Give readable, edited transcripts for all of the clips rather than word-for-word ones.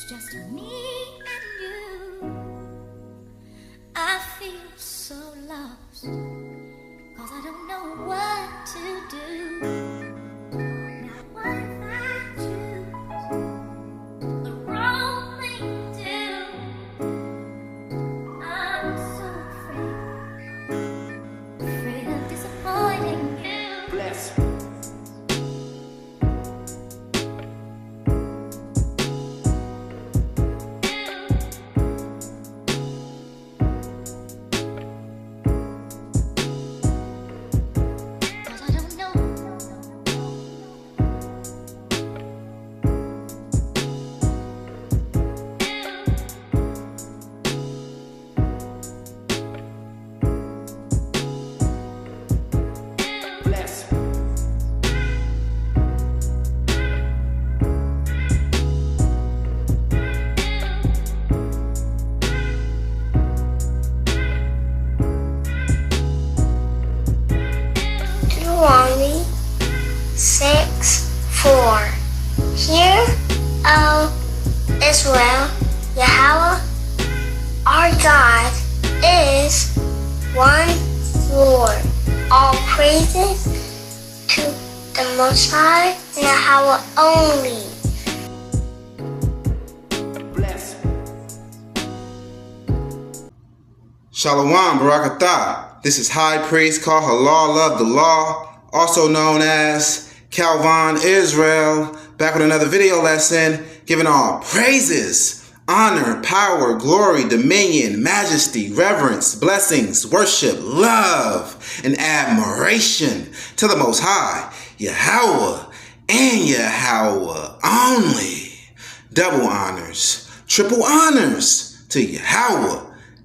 just me and you. I feel so lost, 'cause I don't know what to do. Now what if I choose the wrong thing to do? I'm so afraid of disappointing you. Bless. Deuteronomy 6:4. Hear, O Israel, Yahweh, our God, is one Lord. All praises to the Most High, Yahweh only. Bless. Shalom, Barakatah. This is High Priest Kalhalal of the Law, also known as Kalhalal Israel, back with another video lesson, giving all praises, honor, power, glory, dominion, majesty, reverence, blessings, worship, love, and admiration to the Most High, Yahweh, and Yahweh only. Double honors, triple honors to Yahweh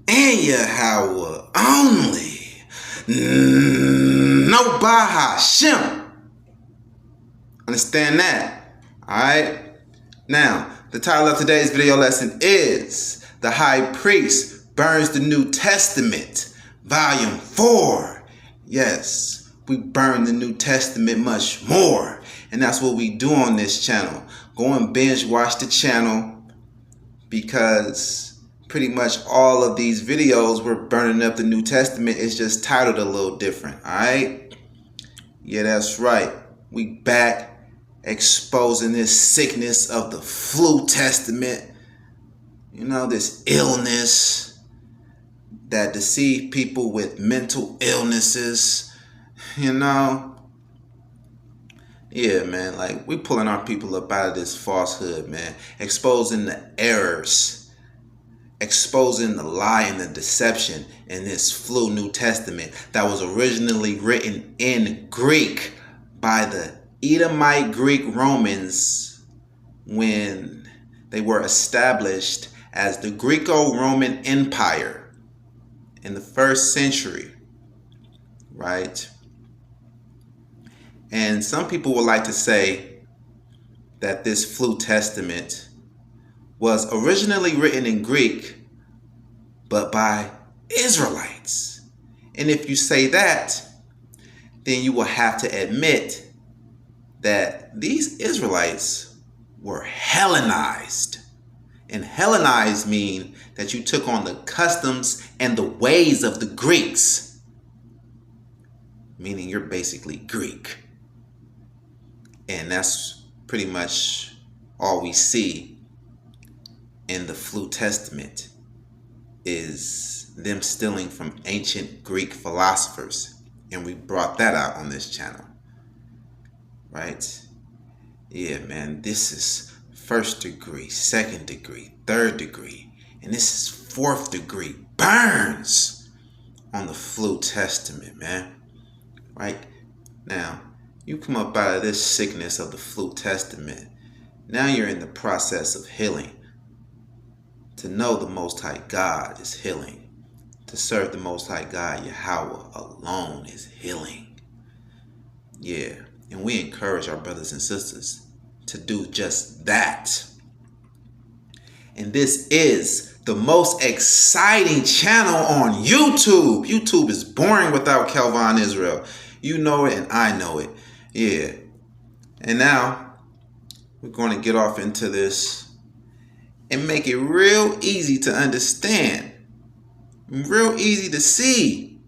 and Yahweh only. No Bahashem. Understand that? Alright? Now, the title of today's video lesson is The High Priest Burns the New Testament, Volume 4. Yes, we burn the New Testament much more. And that's what we do on this channel. Go and binge watch the channel, because pretty much all of these videos we're burning up the New Testament is just titled a little different. Alright? Yeah, that's right. We back exposing this sickness of the flu testament. You know, this illness that deceive people with mental illnesses. You know? Yeah, man, like we pulling our people up out of this falsehood, man. Exposing the errors. Exposing the lie and the deception in this flu New Testament that was originally written in Greek by the Edomite Greek Romans when they were established as the Greco-Roman Empire in the 1st century, right? And some people would like to say that this flu testament was originally written in Greek, but by Israelites. And if you say that, then you will have to admit that these Israelites were Hellenized. And Hellenized mean that you took on the customs and the ways of the Greeks, meaning you're basically Greek. And that's pretty much all we see in the flu testament, is them stealing from ancient Greek philosophers. And we brought that out on this channel. Right? Yeah, man, this is 1st degree, 2nd degree, 3rd degree, and this is 4th degree burns on the flu testament, man. Right? Now, you come up out of this sickness of the flu testament. Now you're in the process of healing. To know the Most High God is healing. To serve the Most High God, Yahweh alone, is healing. Yeah, and we encourage our brothers and sisters to do just that. And this is the most exciting channel on YouTube. YouTube is boring without Kalhalal Israel. You know it and I know it. Yeah. And now we're going to get off into this and make it real easy to understand, real easy to see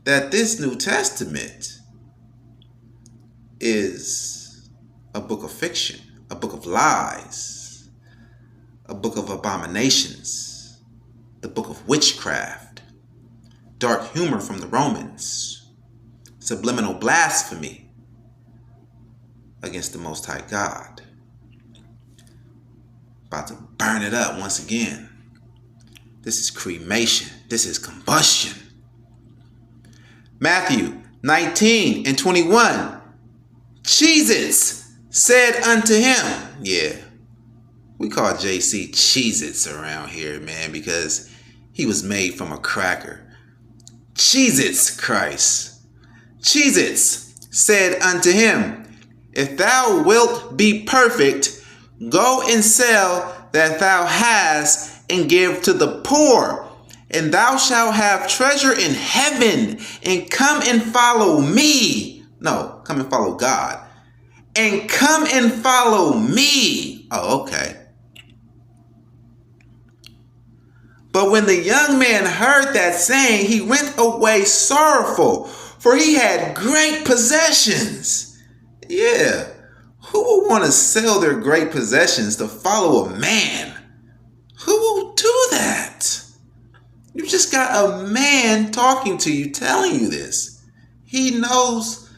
that this New Testament is a book of fiction, a book of lies, a book of abominations, the book of witchcraft, dark humor from the Romans, subliminal blasphemy against the Most High God. About to burn it up once again. This is cremation. This is combustion. Matthew 19:21. Cheez-Its said unto him. Yeah, we call JC Cheez-Its around here, man, because he was made from a cracker. Cheez-Its, Christ. Cheez-Its said unto him, if thou wilt be perfect, go and sell that thou hast and give to the poor, and thou shalt have treasure in heaven, and come and follow me. No, come and follow God. And come and follow me. Oh, okay. But when the young man heard that saying, he went away sorrowful, for he had great possessions. Yeah. Who would want to sell their great possessions to follow a man? Who will do that? You just got a man talking to you, telling you this. He knows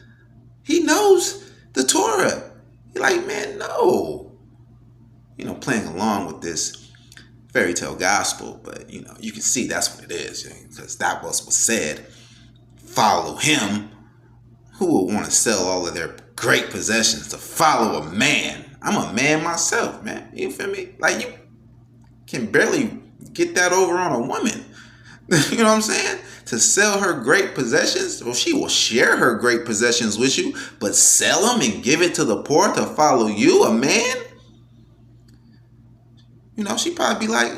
the Torah. You're like, man, no. Playing along with this fairy tale gospel, but you can see that's what it is, because that was said. Follow him. Who would want to sell all of their great possessions to follow a man? I'm a man myself, man. You feel me? Like, you can barely get that over on a woman. You know what I'm saying? To sell her great possessions? Well, she will share her great possessions with you, but sell them and give it to the poor to follow you, a man? She'd probably be like,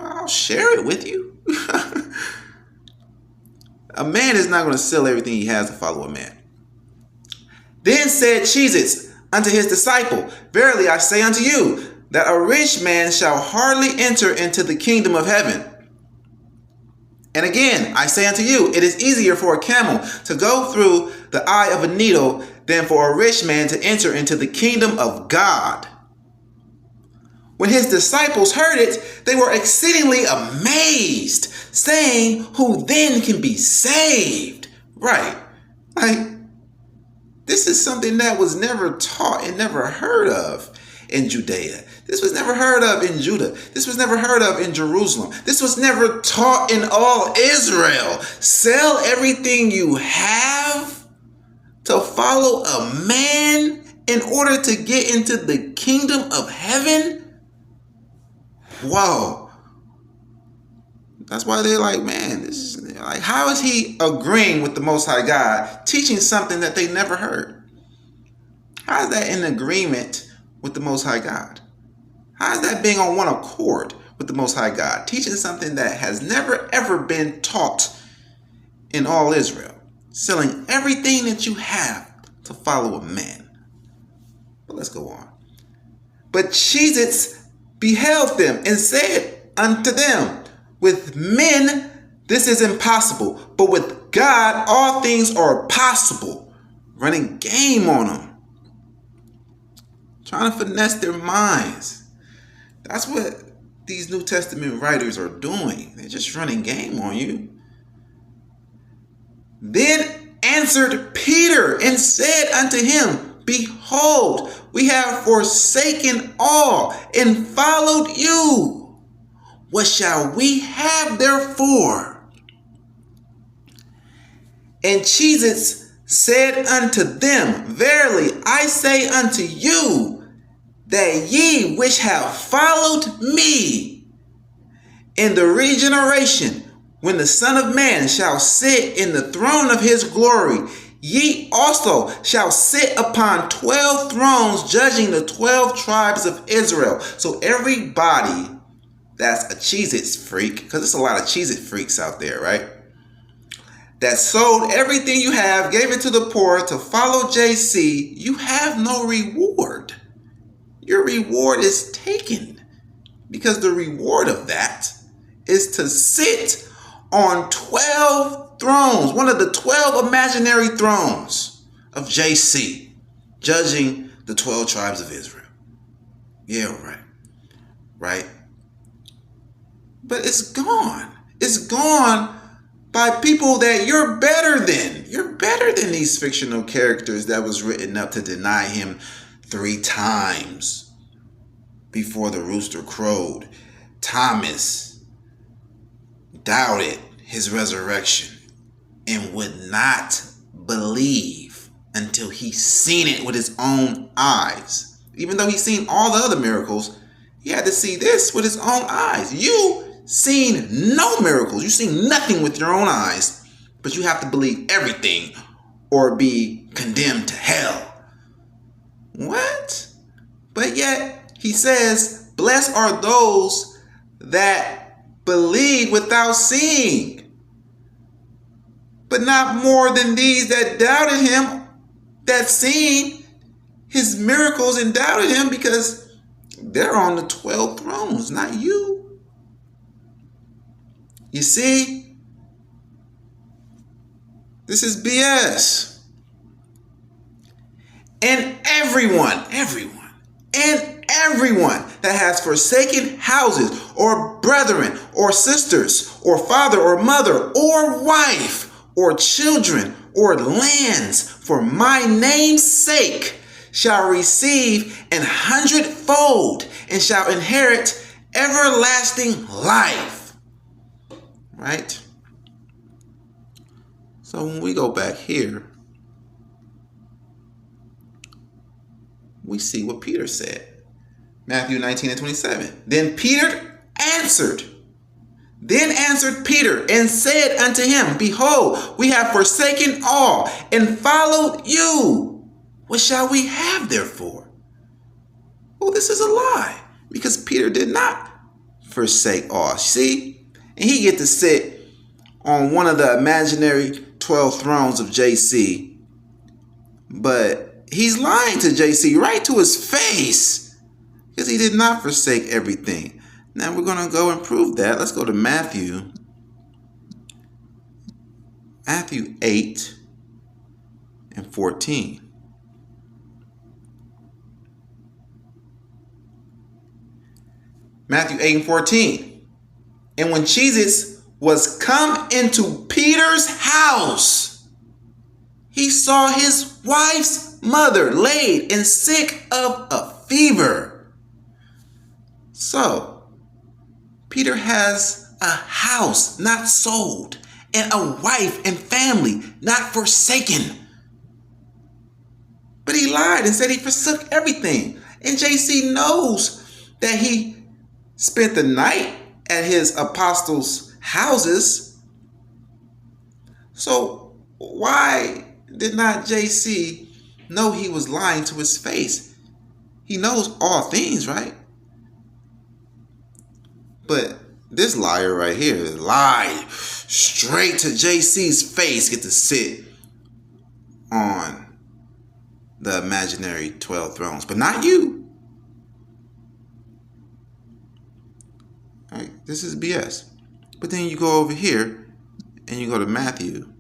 I'll share it with you. A man is not going to sell everything he has to follow a man. Then said Cheez-Its unto his disciple, verily I say unto you, that a rich man shall hardly enter into the kingdom of heaven. And again, I say unto you, it is easier for a camel to go through the eye of a needle than for a rich man to enter into the kingdom of God. When his disciples heard it, they were exceedingly amazed, saying, who then can be saved? Right. Like, this is something that was never taught and never heard of in Judea. This was never heard of in Judah. This was never heard of in Jerusalem. This was never taught in all Israel. Sell everything you have to follow a man in order to get into the kingdom of heaven? Whoa. That's why they're like, man, this is like, how is he agreeing with the Most High God, teaching something that they never heard? How is that in agreement with the Most High God? How is that being on one accord with the Most High God, teaching something that has never ever been taught in all Israel, selling everything that you have to follow a man? But let's go on. But Cheez-Its beheld them and said unto them, with men this is impossible, but with God all things are possible. Running game on them, trying to finesse their minds. That's what these New Testament writers are doing. They're just running game on you. Then answered Peter and said unto him, behold, we have forsaken all and followed you. What shall we have therefore? And Cheez-Its said unto them, verily I say unto you, that ye which have followed me in the regeneration, when the Son of Man shall sit in the throne of his glory, ye also shall sit upon 12 thrones, judging the 12 tribes of Israel. So everybody that's a Cheez-Its freak, because there's a lot of Cheez-It freaks out there, right? That sold everything you have, gave it to the poor to follow JC, you have no reward. Your reward is taken. Because the reward of that is to sit on 12 thrones, one of the 12 imaginary thrones of JC, judging the 12 tribes of Israel. Yeah, right. Right? But it's gone. It's gone by people that you're better than. You're better than these fictional characters that was written up to deny him 3 times before the rooster crowed. Thomas doubted his resurrection and would not believe until he seen it with his own eyes. Even though he's seen all the other miracles, he had to see this with his own eyes. You seen no miracles. You seen nothing with your own eyes, but you have to believe everything or be condemned to hell. What? But yet he says, blessed are those that believe without seeing. But not more than these that doubted him, that seen his miracles and doubted him, because they're on the 12 thrones, not you. You see? This is BS. And everyone that has forsaken houses or brethren or sisters or father or mother or wife or children or lands for my name's sake shall receive 100-fold and shall inherit everlasting life. Right? So when we go back here, we see what Peter said. Matthew 19:27. Then answered Peter and said unto him, behold, we have forsaken all and followed you. What shall we have therefore? Well, this is a lie, because Peter did not forsake all. See? And he get to sit on one of the imaginary 12 thrones of JC. But he's lying to JC right to his face, because he did not forsake everything. Now we're going to go and prove that. Let's go to Matthew 8:14. Matthew 8:14. And when Jesus was come into Peter's house, he saw his wife's mother laid and sick of a fever. So, Peter has a house not sold and a wife and family not forsaken. But he lied and said he forsook everything. And JC knows that he spent the night at his apostles' houses. So why did not JC know he was lying to his face? He knows all things, right? But this liar right here lied straight to JC's face, get to sit on the imaginary 12 thrones, but not you. All right, this is BS. But then you go over here and you go to Matthew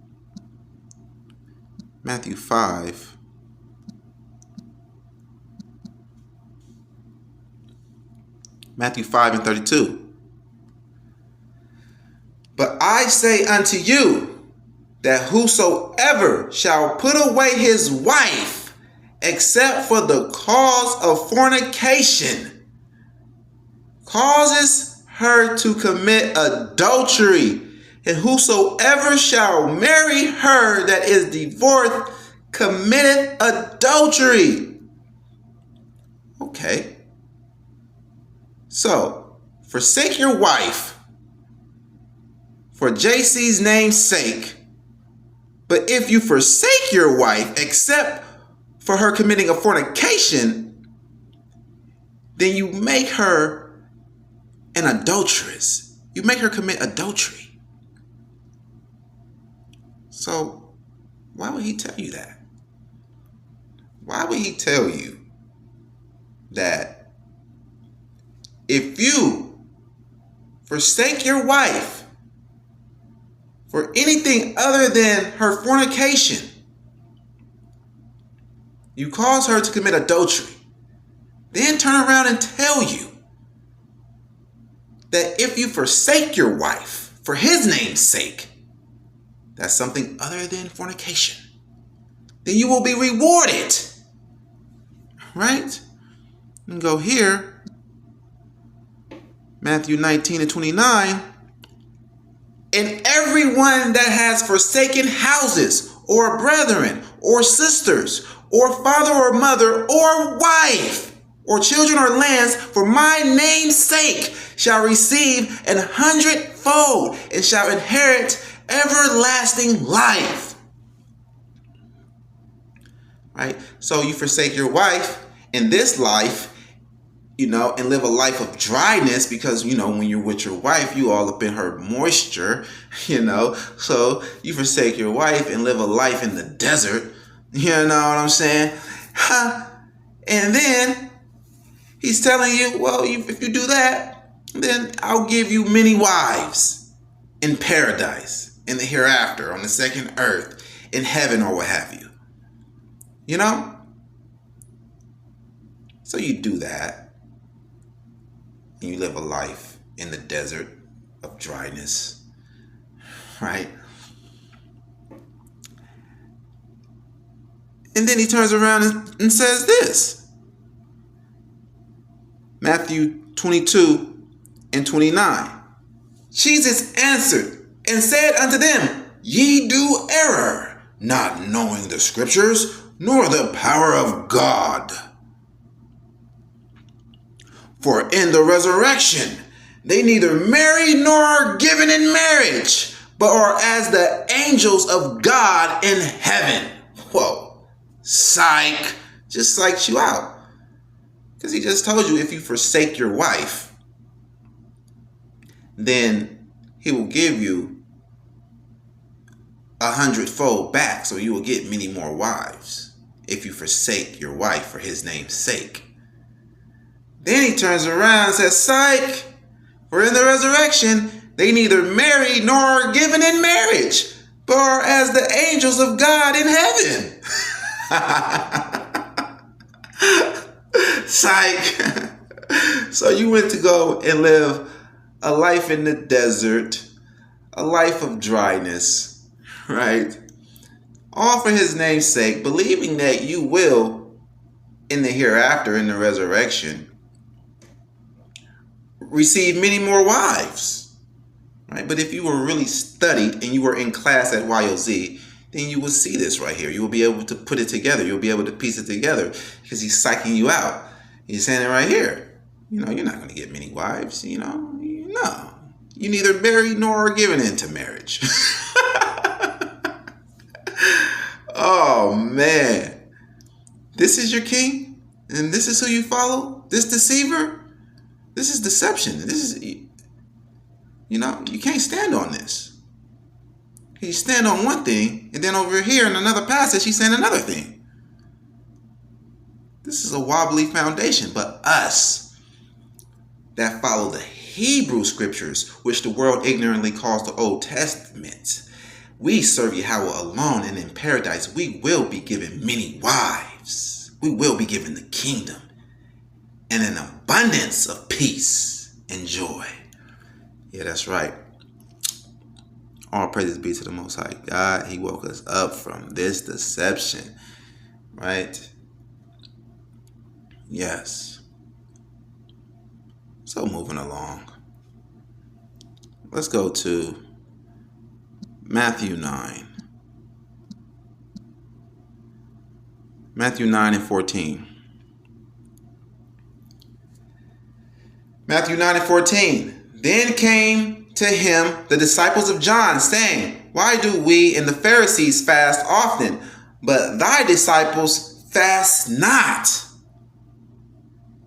5. Matthew 5:32. But I say unto you that whosoever shall put away his wife, except for the cause of fornication, causes her to commit adultery, and whosoever shall marry her that is divorced committeth adultery. Okay. So, forsake your wife for JC's name's sake. But if you forsake your wife except for her committing a fornication, then you make her an adulteress. You make her commit adultery. So why would he tell you that? Why would he tell you that if you forsake your wife for anything other than her fornication, you cause her to commit adultery, then turn around and tell you that if you forsake your wife for his name's sake, that's something other than fornication, then you will be rewarded. Right? And go here, Matthew 19:29. And everyone that has forsaken houses, or brethren, or sisters, or father or mother, or wife, or children or lands, for my name's sake, shall receive 100-fold, and shall inherit everlasting life. Right? So you forsake your wife in this life, and live a life of dryness, because, when you're with your wife, you all up in her moisture, so you forsake your wife and live a life in the desert, you know what I'm saying? And then he's telling you, well, if you do that, then I'll give you many wives in paradise, in the hereafter, on the second earth, in heaven, or what have you. So you do that. And you live a life in the desert of dryness, right? And then he turns around and says this. Matthew 22:29. Jesus answered and said unto them, Ye do error, not knowing the scriptures, nor the power of God. For in the resurrection, they neither marry nor are given in marriage, but are as the angels of God in heaven. Whoa, psych, just psyched you out. Because he just told you, if you forsake your wife, then he will give you 100-fold back. So you will get many more wives if you forsake your wife for his name's sake. Then he turns around and says, psych, for in the resurrection, they neither marry nor are given in marriage, but are as the angels of God in heaven. Psych. So you went to go and live a life in the desert, a life of dryness, right? All for his name's sake, believing that you will, in the hereafter, in the resurrection, receive many more wives, right? But if you were really studied and you were in class at YOZ, then you will see this right here. You will be able to put it together. You'll be able to piece it together, because he's psyching you out. He's saying it right here. You're not going to get many wives, No. You neither marry nor are given into marriage. Oh, man. This is your king? And this is who you follow? This deceiver? This is deception. This is, you can't stand on this. You stand on one thing, and then over here in another passage, he's saying another thing. This is a wobbly foundation. But us that follow the Hebrew scriptures, which the world ignorantly calls the Old Testament, we serve Yahweh alone, and in paradise we will be given many wives. We will be given the kingdom and an abundance of peace and joy. Yeah, that's right. All praises be to the Most High God. He woke us up from this deception, right? Yes. So moving along. Let's go to Matthew 9. Matthew 9:14. Matthew 9:14. Then came to him the disciples of John, saying, Why do we and the Pharisees fast often, but thy disciples fast not?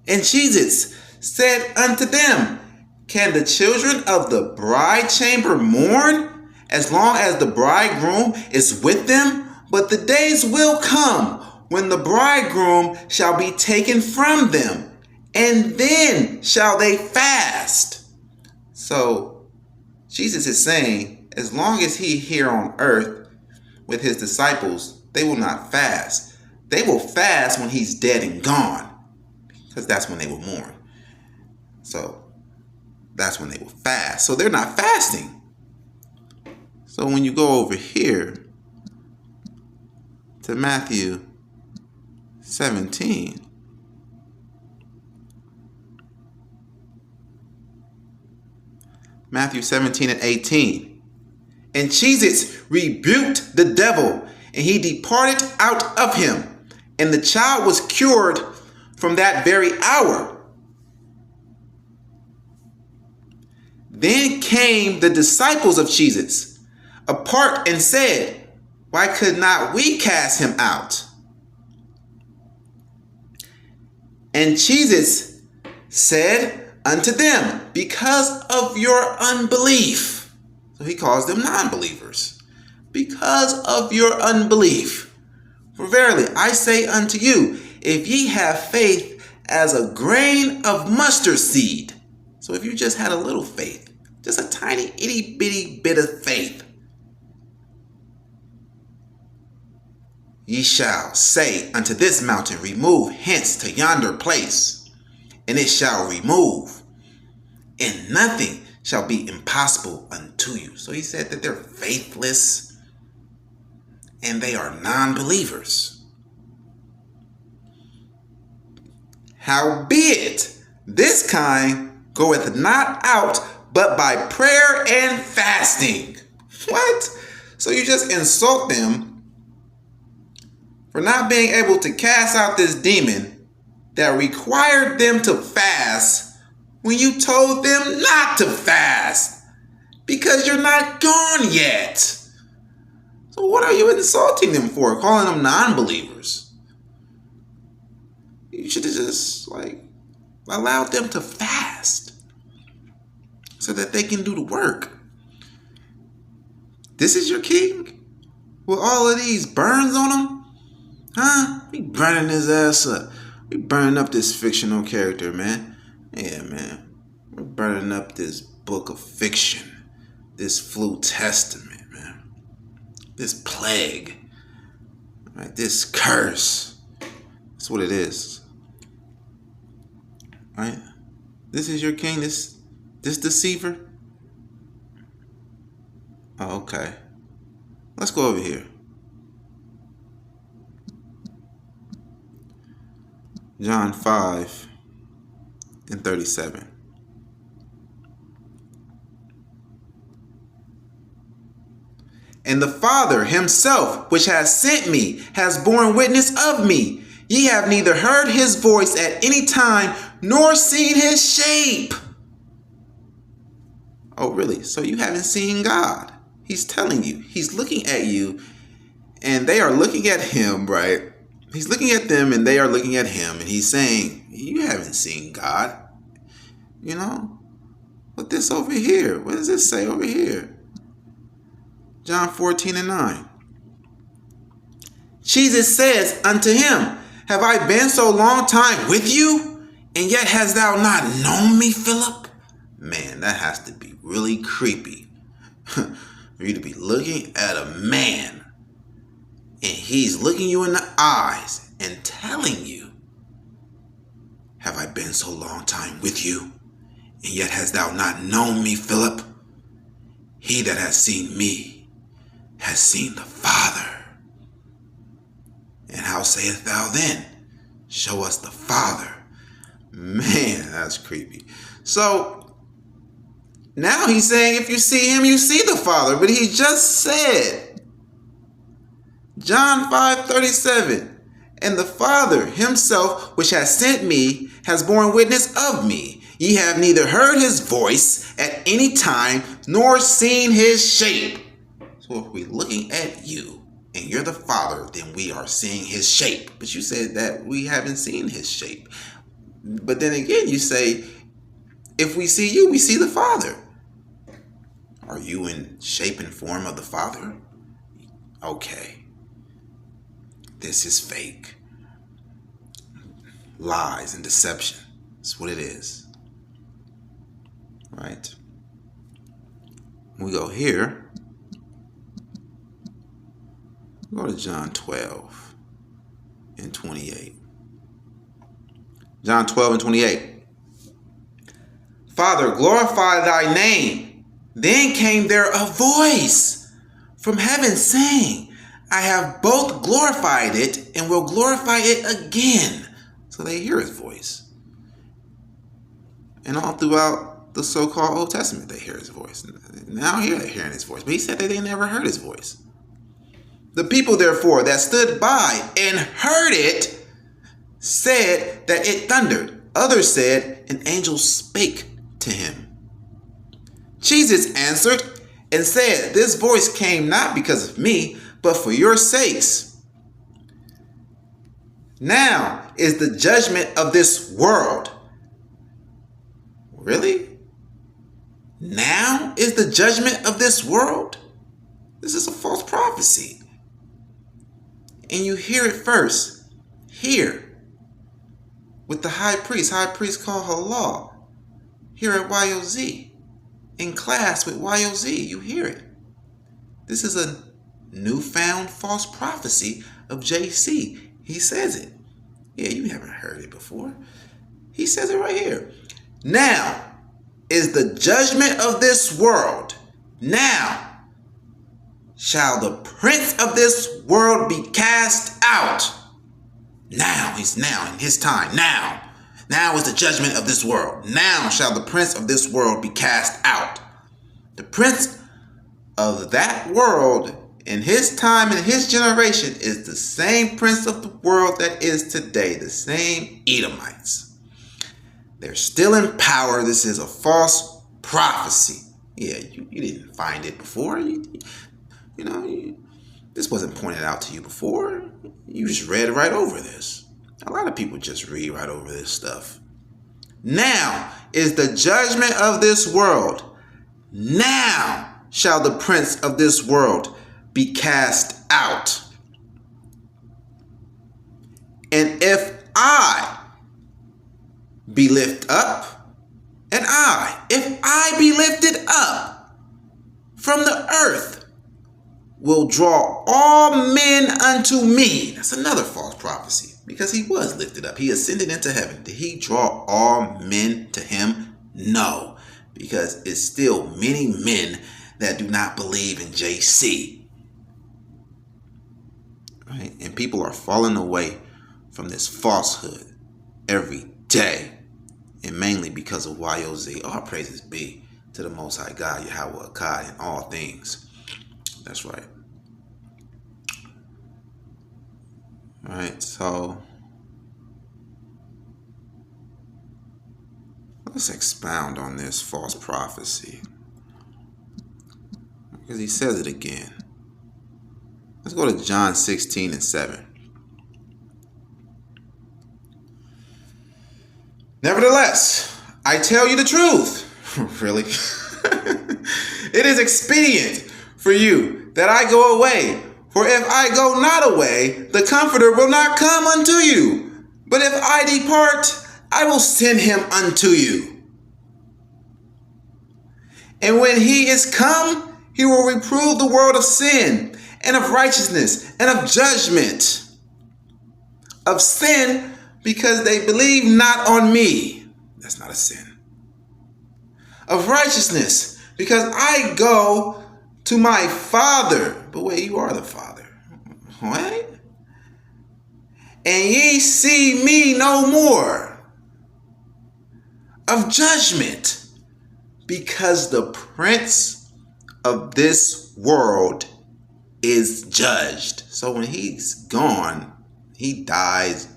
And Jesus said unto them, Can the children of the bride chamber mourn, as long as the bridegroom is with them? But the days will come when the bridegroom shall be taken from them, and then shall they fast. So Jesus is saying, as long as he here on earth with his disciples, they will not fast. They will fast when he's dead and gone, because that's when they will mourn. So that's when they will fast. So they're not fasting. So when you go over here to Matthew 17, Matthew 17 and 18. And Jesus rebuked the devil, and he departed out of him. And the child was cured from that very hour. Then came the disciples of Jesus apart and said, why could not we cast him out? And Jesus said unto them, because of your unbelief. So he calls them non-believers. Because of your unbelief. For verily I say unto you, if ye have faith as a grain of mustard seed. So if you just had a little faith, just a tiny itty bitty bit of faith, ye shall say unto this mountain, remove hence to yonder place, and it shall remove, and nothing shall be impossible unto you. So he said that they're faithless and they are non-believers. Howbeit, this kind goeth not out but by prayer and fasting. What? So you just insult them for not being able to cast out this demon that required them to fast when you told them not to fast because you're not gone yet. So what are you insulting them for, calling them non-believers? You should have just allowed them to fast so that they can do the work. This is your king with all of these burns on him? Huh? We burning his ass up. We burning up this fictional character, man. Yeah, man. We're burning up this book of fiction. This flu testament, man. This plague. Right? This curse. That's what it is. Right? This is your king, this deceiver? Oh, okay. Let's go over here. John 5 and 37. And the Father himself, which has sent me, has borne witness of me. Ye have neither heard his voice at any time, nor seen his shape. Oh, really? So you haven't seen God? He's telling you. He's looking at you, and they are looking at him, right? He's looking at them, and they are looking at him, and he's saying, you haven't seen God. You know? Put this over here. What does this say over here? John 14 and 9. Jesus says unto him, have I been so long time with you, and yet hast thou not known me, Philip? Man, that has to be really creepy. For you to be looking at a man, and he's looking you in the eyes and telling you, have I been so long time with you, and yet hast thou not known me, Philip? He that has seen me has seen the Father. And how sayest thou then, show us the Father? Man, that's creepy. So now he's saying if you see him, you see the Father. But he just said, John 5:37, and the Father himself, which has sent me, has borne witness of me. Ye have neither heard his voice at any time, nor seen his shape. So if we're looking at you, and you're the Father, then we are seeing his shape. But you said that we haven't seen his shape. But then again, you say, if we see you, we see the Father. Are you in shape and form of the Father? Okay. This is fake. Lies and deception. That's what it is. Right? We go here. Go to John 12 and 28. John 12 and 28. Father, glorify thy name. Then came there a voice from heaven saying, I have both glorified it and will glorify it again. So they hear his voice. And all throughout the so-called Old Testament, they hear his voice. Now here they're hearing his voice. But he said that they never heard his voice. The people, therefore, that stood by and heard it said that it thundered. Others said, an angel spake to him. Jesus answered and said, this voice came not because of me, but for your sakes. Now is the judgment of this world. Really? Now is the judgment of this world? This is a false prophecy. And you hear it first here with the high priest called Kalhalal, here at YOZ, in class with YOZ, you hear it. This is a newfound false prophecy of JC. He says it. Yeah, you haven't heard it before. He says it right here. Now is the judgment of this world. Now shall the prince of this world be cast out. Now, he's now in his time. Now is the judgment of this world. Now shall the prince of this world be cast out. The prince of that world in his time and his generation is the same prince of the world that is today, the same Edomites. They're still in power. This is a false prophecy. Yeah, you didn't find it before. This wasn't pointed out to you before. You just read right over this. A lot of people just read right over this stuff. Now is the judgment of this world. Now shall the prince of this world be cast out. And if I be lifted up, if I be lifted up from the earth, will draw all men unto me. That's another false prophecy, because he was lifted up. He ascended into heaven. Did he draw all men to him? No, because it's still many men that do not believe in JC. Right? And people are falling away from this falsehood every day, and mainly because of YOZ. All praises be to the Most High God, Yahweh Akkad, in all things. That's right. All right, so let's expound on this false prophecy, because he says it again. Let's go to John 16 and 7. Nevertheless, I tell you the truth. Really? It is expedient for you that I go away. For if I go not away, the Comforter will not come unto you. But if I depart, I will send him unto you. And when he is come, he will reprove the world of sin, and of righteousness, and of judgment. Of sin, because they believe not on me. That's not a sin. Of righteousness, because I go to my Father. But wait, you are the Father. What? And ye see me no more. Of judgment, because the prince of this world is judged. So when he's gone, he dies,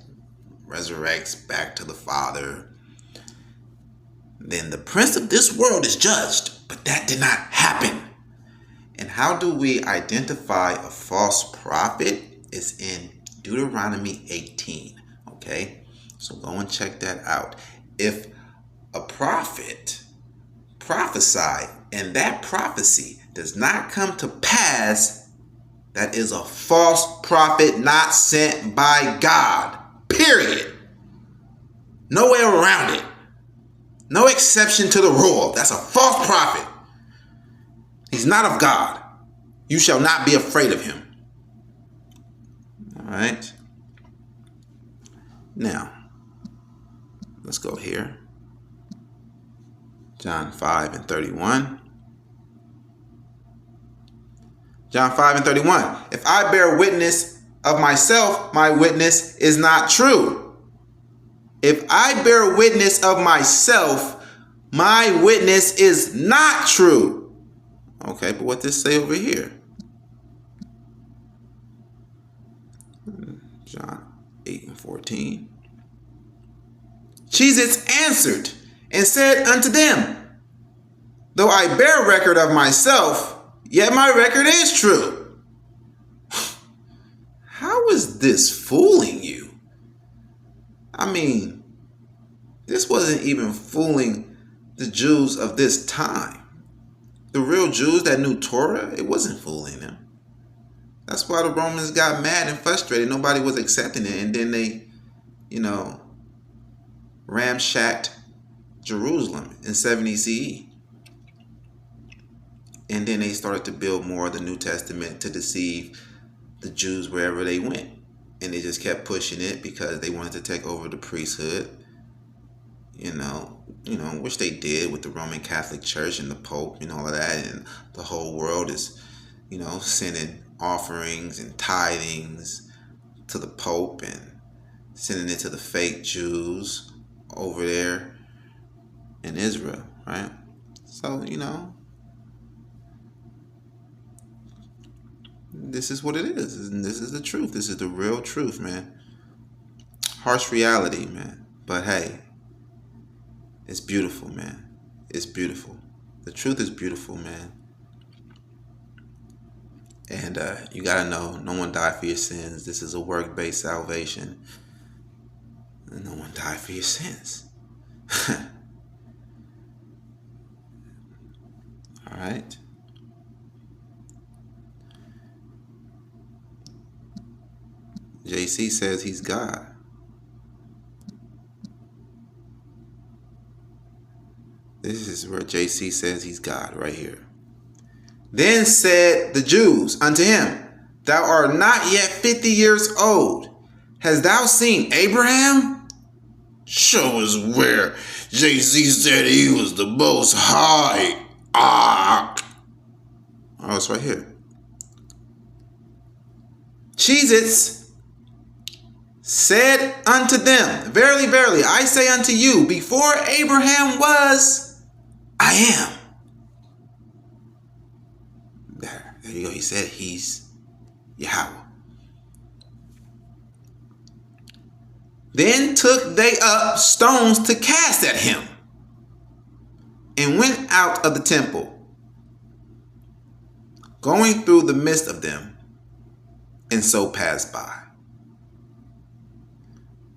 resurrects back to the Father. Then the prince of this world is judged. But that did not happen. And how do we identify a false prophet? It's in Deuteronomy 18. Okay? So go and check that out. If a prophet prophesied and that prophecy does not come to pass, that is a false prophet not sent by God. Period. No way around it. No exception to the rule. That's a false prophet. He's not of God. You shall not be afraid of him. All right. Now, let's go here. John 5:31. John 5:31. If I bear witness of myself, my witness is not true. If I bear witness of myself, my witness is not true. Okay, but what does this say over here? John 8:14. Jesus answered and said unto them, though I bear record of myself, yet my record is true. How is this fooling you? I mean, this wasn't even fooling the Jews of this time. The real Jews that knew Torah, it wasn't fooling them. That's why the Romans got mad and frustrated. Nobody was accepting it. And then they, ramshacked Jerusalem in 70 CE. And then they started to build more of the New Testament to deceive the Jews wherever they went. And they just kept pushing it because they wanted to take over the priesthood, which they did with the Roman Catholic Church and the Pope and all of that. And the whole world is, sending offerings and tithings to the Pope and sending it to the fake Jews over there in Israel, right? So, this is what it is. And this is the truth. This is the real truth, man. Harsh reality, man. But hey, it's beautiful, man. It's beautiful. The truth is beautiful, man. And you got to know, no one died for your sins. This is a work-based salvation. And no one died for your sins. All right. JC says he's God. This is where JC says he's God right here. Then said the Jews unto him, thou art not yet 50 years old. Hast thou seen Abraham? Show us where JC said he was the most high. Oh, it's right here. Jesus said unto them, verily, verily, I say unto you, before Abraham was, I am. There you go. He said he's Yahweh. Then took they up stones to cast at him, and went out of the temple, going through the midst of them, and so passed by.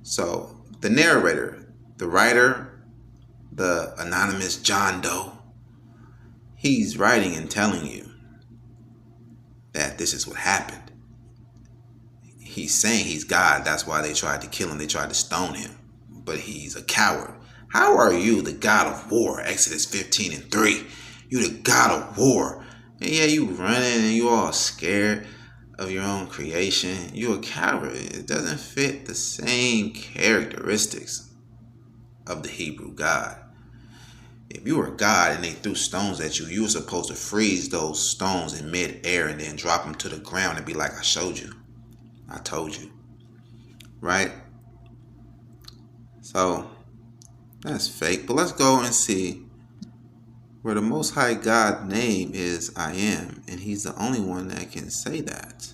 So the narrator, the writer, the anonymous John Doe, he's writing and telling you that this is what happened. He's saying he's God. That's why they tried to kill him. They tried to stone him. But he's a coward. How are you the God of war? Exodus 15:3. You the God of war. And yeah, you running and you all scared of your own creation. You a coward. It doesn't fit the same characteristics of the Hebrew God. If you were God and they threw stones at you, you were supposed to freeze those stones in mid-air and then drop them to the ground and be like, I showed you. I told you. Right? So, that's fake. But let's go and see where the Most High God name is I am. And he's the only one that can say that.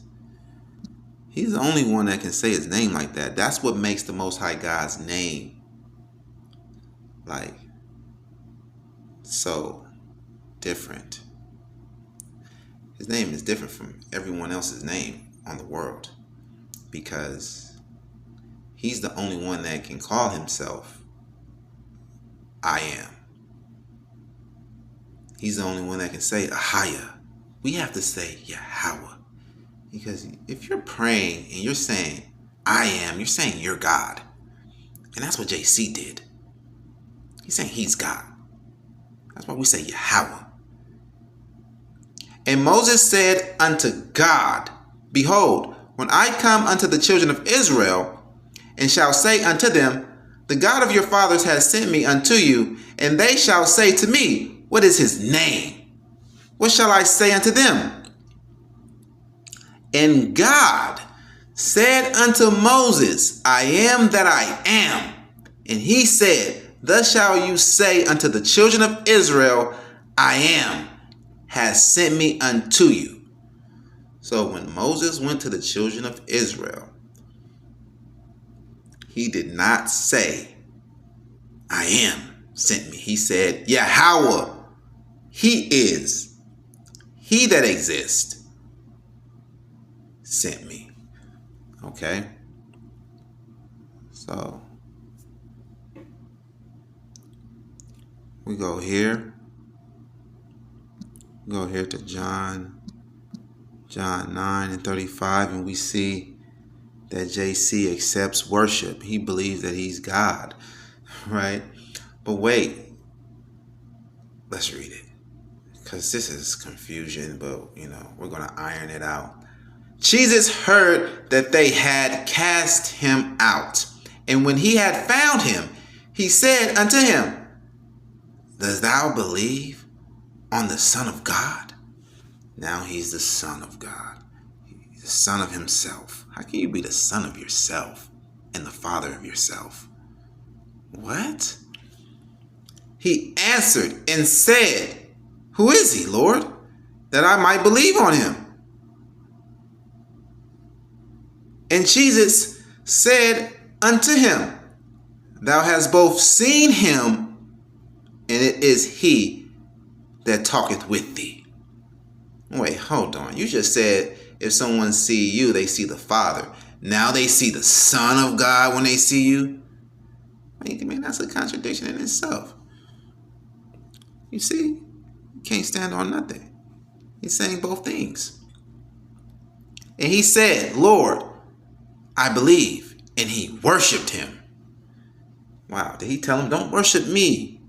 He's the only one that can say his name like that. That's what makes the Most High God's name like so different. His name is different from everyone else's name on the world because he's the only one that can call himself I am. He's the only one that can say Ahaya. We have to say Yahweh. Because if you're praying and you're saying I am, you're saying you're God. And that's what JC did. He's saying he's God. That's why we say Yahweh. And Moses said unto God, behold, when I come unto the children of Israel, and shall say unto them, the God of your fathers has sent me unto you, and they shall say to me, what is his name? What shall I say unto them? And God said unto Moses, I am that I am. And he said, thus shall you say unto the children of Israel, I am, has sent me unto you. So when Moses went to the children of Israel, he did not say, I am sent me. He said, Yahweh, he is, he that exists, sent me. Okay? So we go here. Go here to John 9:35, and we see that JC accepts worship. He believes that he's God, right? But wait, let's read it, because this is confusion, but we're going to iron it out. Jesus heard that they had cast him out, and when he had found him, he said unto him, dost thou believe on the Son of God? Now he's the Son of God. He's the Son of himself. How can you be the son of yourself and the father of yourself? What? He answered and said, who is he, Lord, that I might believe on him? And Jesus said unto him, thou hast both seen him, and it is he that talketh with thee. Wait, hold on. You just said if someone see you, they see the Father. Now they see the Son of God when they see you. I mean, that's a contradiction in itself. You see, you can't stand on nothing. He's saying both things. And he said, Lord, I believe. And he worshiped him. Wow, did he tell him, don't worship me?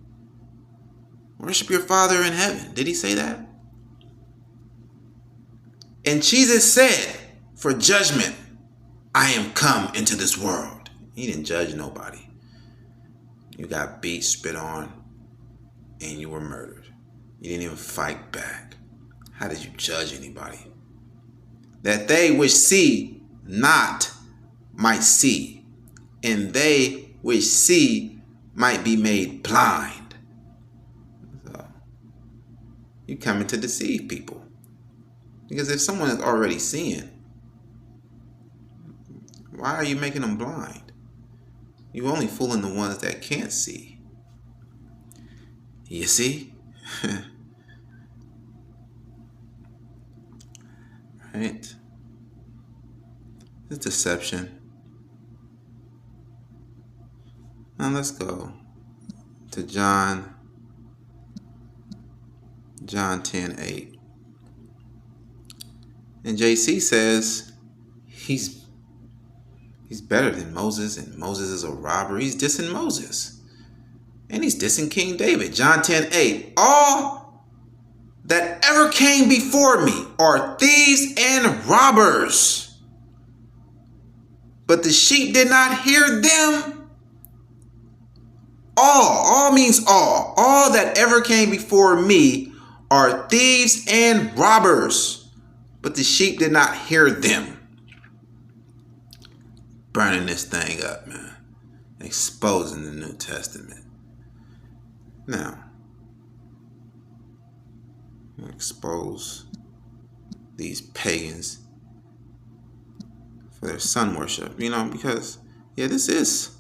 Worship your Father in heaven. Did he say that? And Jesus said, for judgment, I am come into this world. He didn't judge nobody. You got beat, spit on, and you were murdered. You didn't even fight back. How did you judge anybody? That they which see not might see, and they which see might be made blind. So, you coming to deceive people. Because if someone is already seeing, why are you making them blind? You're only fooling the ones that can't see. You see? Right? It's deception. Now let's go to John 10:8. And JC says he's better than Moses, and Moses is a robber. He's dissing Moses. And he's dissing King David. John 10:8. All that ever came before me are thieves and robbers, but the sheep did not hear them. All means all. All that ever came before me are thieves and robbers, but the sheep did not hear them. Burning this thing up, man. Exposing the New Testament. Now, expose these pagans for their sun worship. Because, this is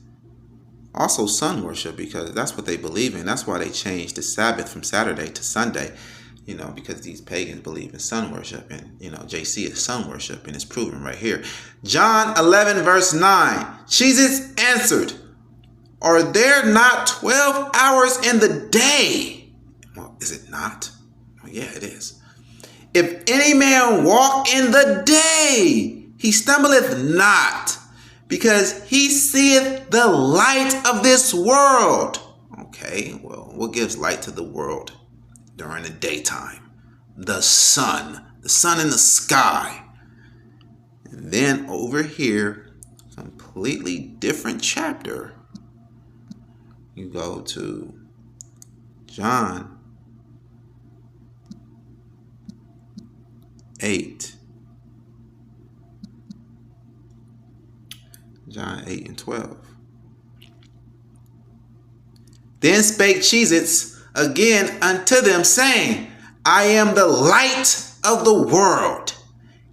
also sun worship, because that's what they believe in. That's why they changed the Sabbath from Saturday to Sunday. Because these pagans believe in sun worship, and JC is sun worship, and it's proven right here. John 11 verse 9. Jesus answered, are there not 12 hours in the day? Well, is it not? Well, yeah, it is. If any man walk in the day, he stumbleth not, because he seeth the light of this world. Okay, well, what gives light to the world during the daytime? The sun in the sky. And then over here, completely different chapter. You go to John 8. John 8 and 12. Then spake Jesus again unto them, saying, I am the light of the world.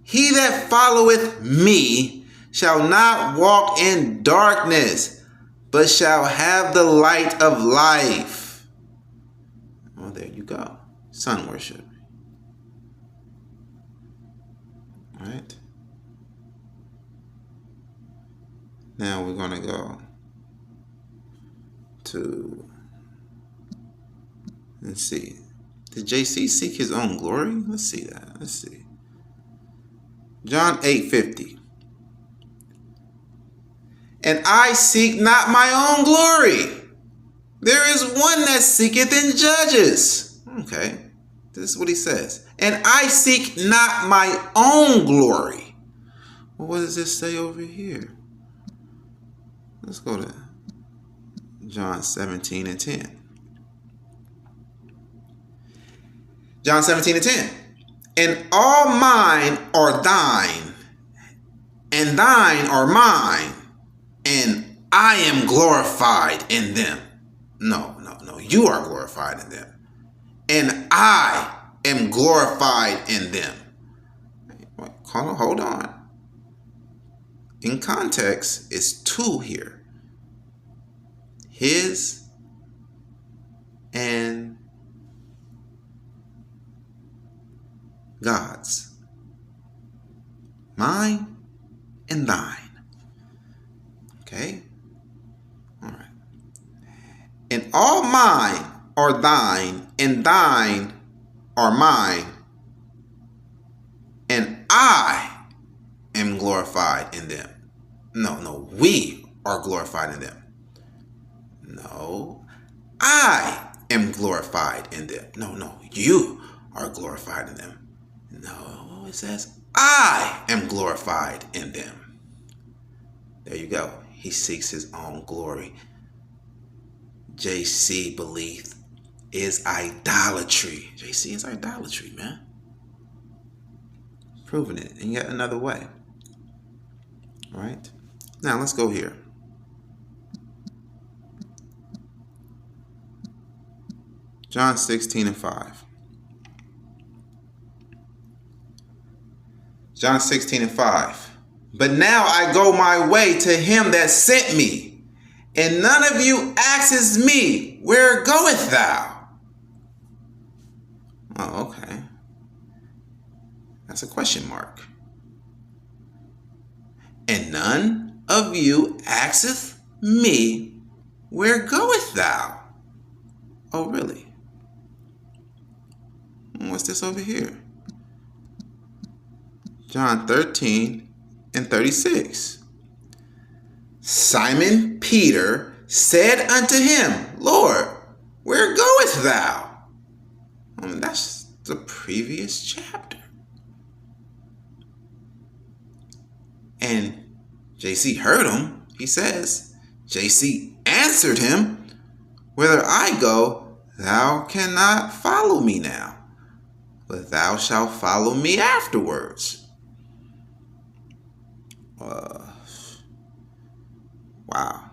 He that followeth me shall not walk in darkness, but shall have the light of life. Well, there you go. Sun worship. All right. Now we're going to go to, let's see. Did JC seek his own glory? Let's see that. Let's see. John 8:50. And I seek not my own glory. There is one that seeketh and judges. Okay. This is what he says. And I seek not my own glory. Well, what does this say over here? Let's go to John 17 and 10. John 17 and 10. And all mine are thine, and thine are mine, and I am glorified in them. No. You are glorified in them. And I am glorified in them. Hold on. In context, it's two here. His and God's. Mine and thine. Okay? All right. And all mine are thine, and thine are mine, and I am glorified in them. No, we are glorified in them. No, I am glorified in them. No, you are glorified in them. No, it says I am glorified in them. There you go. He seeks his own glory. JC belief is idolatry. JC is idolatry, man. Proving it in yet another way. All right. Now let's go here. John 16 and 5. John 16 and 5. But now I go my way to him that sent me, and none of you asks me, where goeth thou? Oh, okay. That's a question mark. And none of you asketh me, where goeth thou? Oh, really? What's this over here? John 13 and 36. Simon Peter said unto him, Lord, where goest thou? That's the previous chapter. And JC heard him. He says, JC answered him, whither I go, thou cannot follow me now, but thou shalt follow me afterwards. Wow.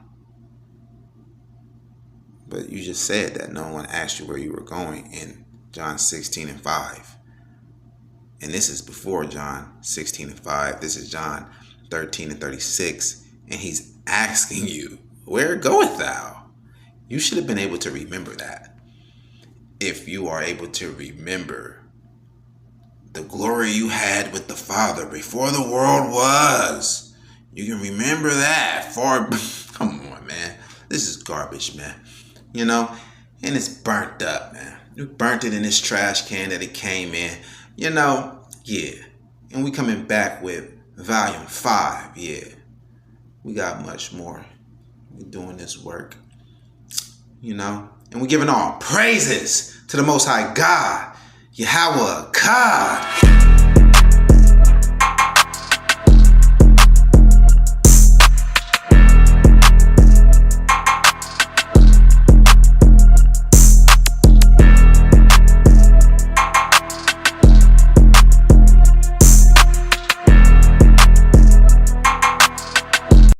But you just said that no one asked you where you were going in John 16 and 5. And this is before John 16 and 5. This is John 13 and 36. And he's asking you, where goeth thou? You should have been able to remember that. If you are able to remember the glory you had with the Father before the world was. You can remember that. Come on, man. This is garbage, man. You know? And it's burnt up, man. You burnt it in this trash can that it came in. You know? Yeah. And we coming back with volume 5. Yeah. We got much more. We're doing this work. You know? And we're giving all praises to the Most High God, Yahweh God.